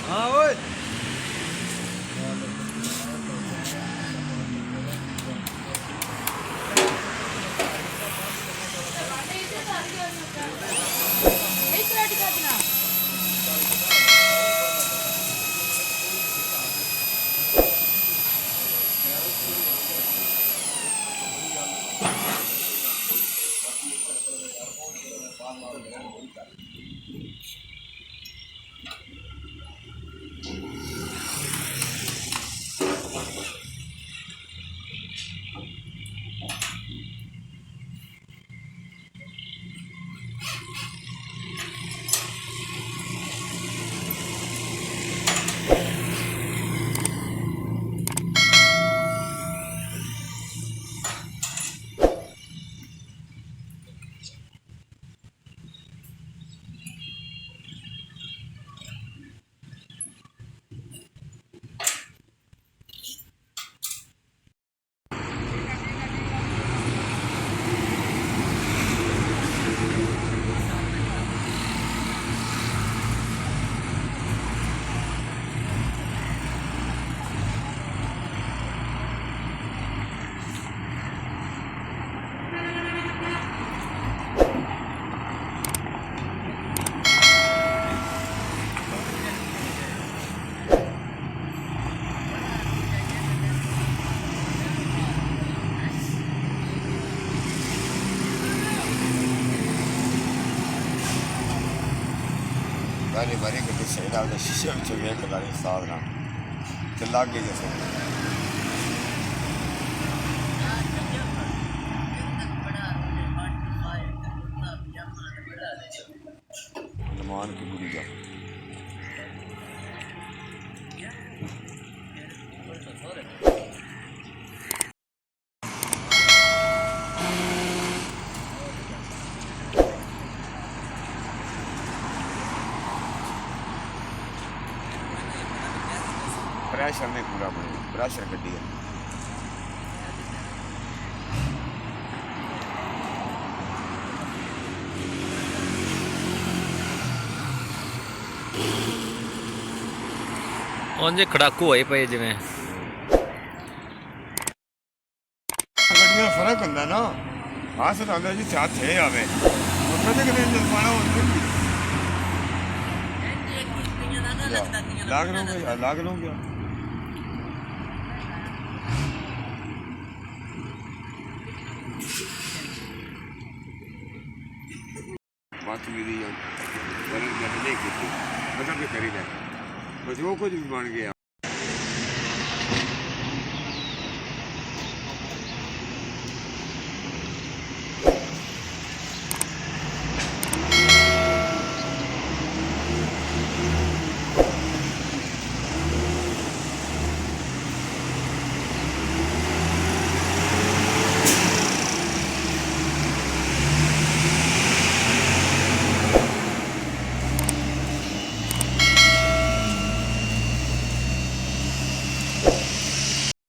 हाँ ओए पहली बारी गड्डी सही लगता शीशे में वेख लानी साथ ना ते लागे जैसे हनुमान की गुड़ी का प्रेशर नहीं पूरा बने प्रेशर गड्डी है ਉਂਝ ਖੜਾਕੂ ਹੋਏ ਪਏ ਜਿਵੇਂ ਗੱਡੀਆਂ ਫਰਕ ਹੁੰਦਾ ਨਾ ਆਸ ਤਾਂ ਜੀ ਸਾਥ ਹੈ ਆਵੇ ਉਹਨਾਂ ਦੇ ਕਿਤੇ ਜਲਵਾਣਾ ਹੁੰਦੀ लाग लूँगा बात मेरी मतलब भी करी है जो कुछ भी बन गया